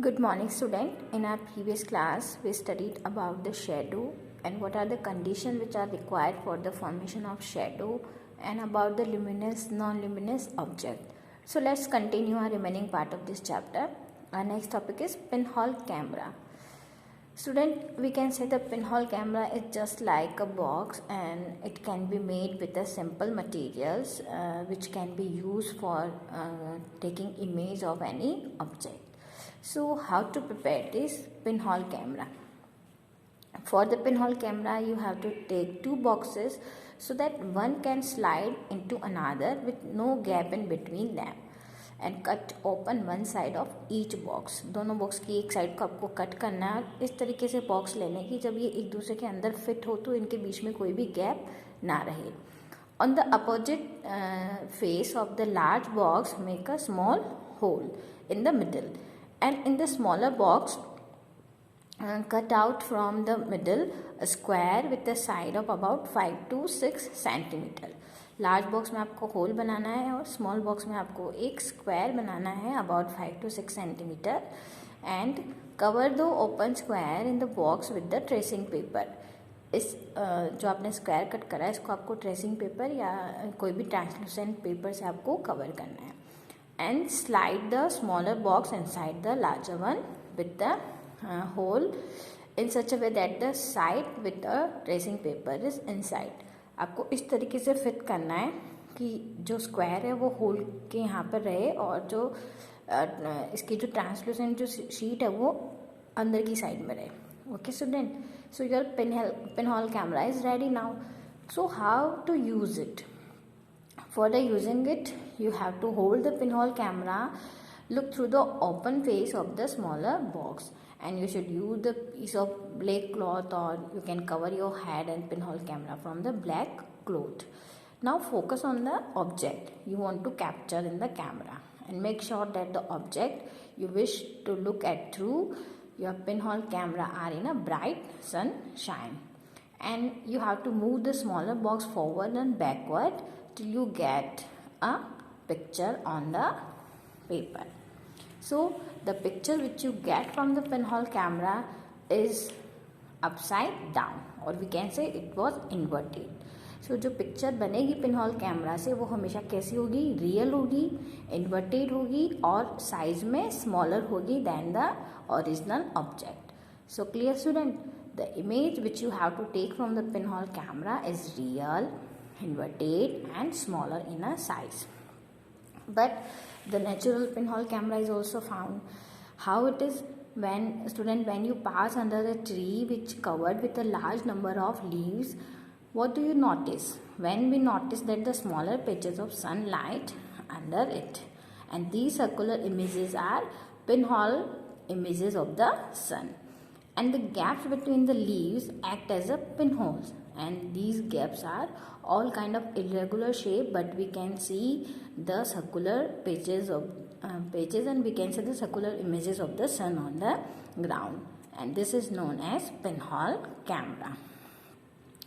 Good morning, student. In our previous class, we studied about the shadow and what are the conditions which are required for the formation of shadow and about the luminous, non-luminous object. So let's continue our remaining part of this chapter. Our next topic is pinhole camera. Student, we can say the pinhole camera is just like a box and it can be made with a simple materials which can be used for taking image of any object. So how to prepare this pinhole camera? For the pinhole camera you have to take two boxes so that one can slide into another with no gap in between them and cut open one side of each box. दोनों box की एक side को आपको cut करना है इस तरीके से बॉक्स लेने की जब ये एक दूसरे के अंदर फिट हो तो इनके बीच में कोई भी गैप ना रहे. On the opposite face of the large box make a small hole in the middle and in the smaller box cut out from the middle a square with a side of about 5 to 6 centimeter. Large box में आपको whole बनाना है और small box में आपको एक square बनाना है about 5 to 6 centimetre and cover दो open square in the box with the tracing paper. इस जो आपने स्क्वायर कट करा है इसको आपको ट्रेसिंग पेपर या कोई भी ट्रांसलूसेंट पेपर से आपको कवर करना है and slide the smaller box inside the larger one with the hole in such a way that the side with the tracing paper is inside. आपको इस तरीके से फिट करना है कि जो स्क्वायर है वो होल के यहाँ पर रहे और जो इसकी जो ट्रांसलूसेंट जो शीट है वो अंदर की साइड में रहे. Okay student, so your pinhole camera is ready now. So how to use it? For the using it, you have to hold the pinhole camera, look through the open face of the smaller box, and you should use the piece of black cloth or you can cover your head and pinhole camera from the black cloth. Now focus on the object you want to capture in the camera and make sure that the object you wish to look at through your pinhole camera are in a bright sunshine, and you have to move the smaller box forward and backward till you get a picture on the paper. So the picture which you get from the pinhole camera is upside down or we can say it was inverted. So जो picture बनेगी pinhole camera से वो हमेशा कैसी होगी, real होगी, inverted होगी और साइज में स्मॉलर होगी than the original object. So clear student, the image which you have to take from the pinhole camera is real, inverted and smaller in a size. But the natural pinhole camera is also found. How it is? When you pass under a tree which covered with a large number of leaves, what do you notice? When we notice that the smaller patches of sunlight under it, and these circular images are pinhole images of the sun, and the gaps between the leaves act as a pinholes, and these gaps are all kind of irregular shape, but we can see the circular patches and we can see the circular images of the sun on the ground, and this is known as pinhole camera.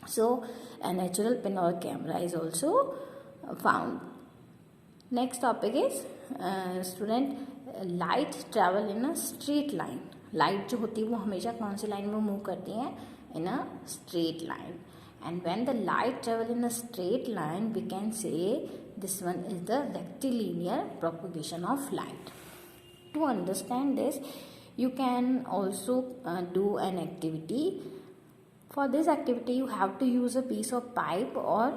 So a natural pinhole camera is also found. Next topic is student, light travel in a straight line. Light जो होती है वो हमेशा कौन सी line में move करती है, in a straight line. And when the light travel in a straight line we can say this one is the rectilinear propagation of light. To understand this you can also do an activity. For this activity you have to use a piece of pipe or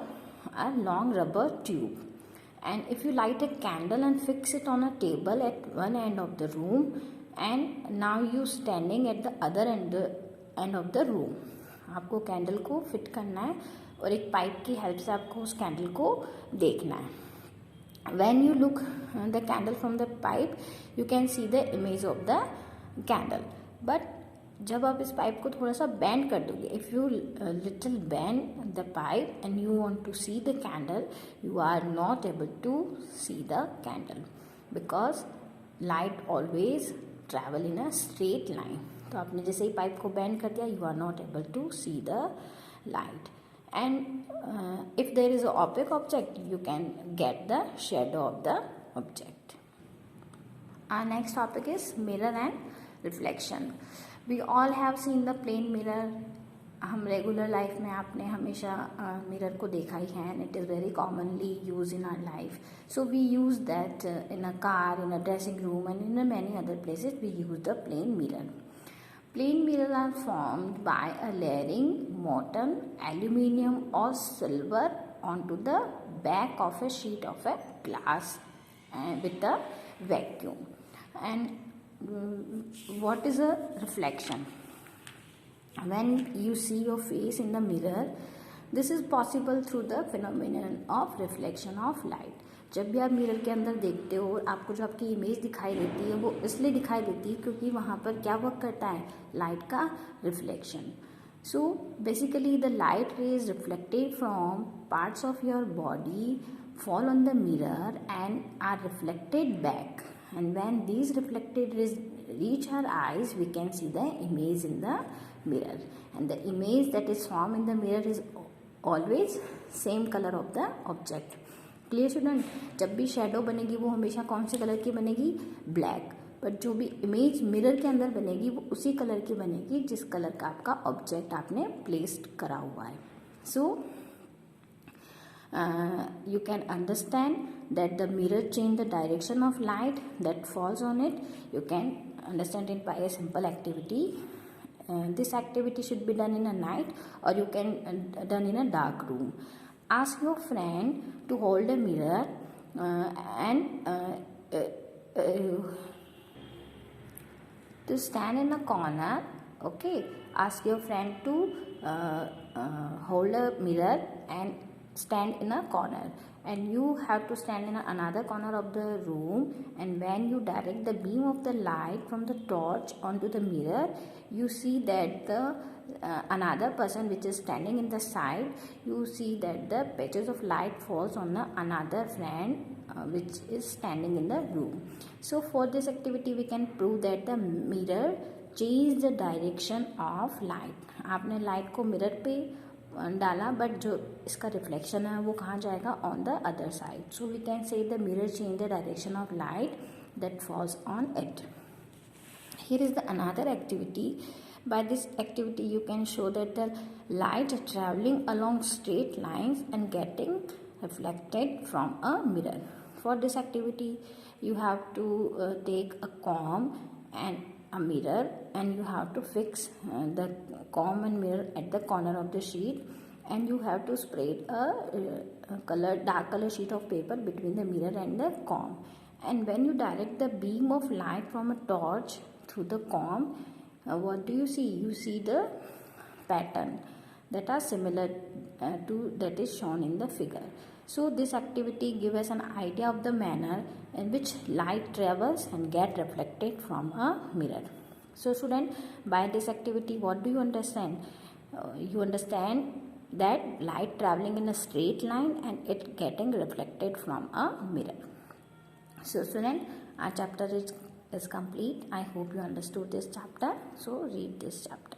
a long rubber tube, and if you light a candle and fix it on a table at one end of the room, and now you standing at the other end of the room. आपको candle को fit करना है और एक pipe की help से आपको उस कैंडल को देखना है. When you look the candle from the pipe, you can see the image of the candle. But जब आप इस पाइप को थोड़ा सा बेंड कर दोगे, if you little bend the pipe and you want to see the candle, you are not able to see the candle because light always travel in a straight line. तो आपने जैसे ही pipe को bend कर दिया, you are not able to see the light. And if there is an opaque object, you can get the shadow of the object. Our next topic is mirror and reflection. We all have seen the plane mirror. हम regular life में आपने हमेशा mirror को देखा ही है and it is very commonly use in our life. So we use that in a car, in a dressing room and in many other places we use the plane mirror. Plain mirrors are formed by a layering molten aluminium or silver onto the back of a sheet of a glass with a vacuum. And what is a reflection? When you see your face in the mirror, this is possible through the phenomenon of reflection of light. जब भी आप mirror के अंदर देखते हो और आपको जो आपकी इमेज दिखाई देती है वो इसलिए दिखाई देती है क्योंकि वहाँ पर क्या वर्क करता है, लाइट का reflection. So basically the light rays reflected from parts of your body fall on the mirror and are reflected back, and when these reflected rays reach our eyes we can see the image in the mirror, and the image that is formed in the mirror is always same color of the object. Clear student. जब भी shadow बनेगी वो हमेशा कौन से colour की बनेगी, black. But जो भी इमेज मिरर के अंदर बनेगी वो उसी कलर की बनेगी जिस कलर का आपका ऑब्जेक्ट आपने प्लेस्ड करा हुआ है. सो you can understand that the mirror change the direction of light that falls on it. You can understand it by a simple activity. This activity should be done in a night or you can done in a dark room. Ask your friend to hold a mirror and to stand in a corner. Okay, ask your friend to hold a mirror and stand in a corner, and you have to stand in another corner of the room, and when you direct the beam of the light from the torch onto the mirror, you see that the another person which is standing in the side, you see that the patches of light falls on another friend which is standing in the room. So for this activity we can prove that the mirror change the direction of light. आपने light को mirror पे डाला but जो इसका reflection है वो कहाँ जाएगा, on the other side. So we can say the mirror change the direction of light that falls on it. Here is the another activity. By this activity you can show that the light is traveling along straight lines and getting reflected from a mirror. For this activity you have to take a comb and a mirror, and you have to fix the comb and mirror at the corner of the sheet, and you have to spread a dark color sheet of paper between the mirror and the comb. And when you direct the beam of light from a torch through the comb, what do you see? You see the pattern that are similar to that is shown in the figure. So this activity gives us an idea of the manner in which light travels and get reflected from a mirror. So student, by this activity what do you understand? You understand that light traveling in a straight line and it getting reflected from a mirror. So student, our chapter is complete. I hope you understood this chapter. So read this chapter.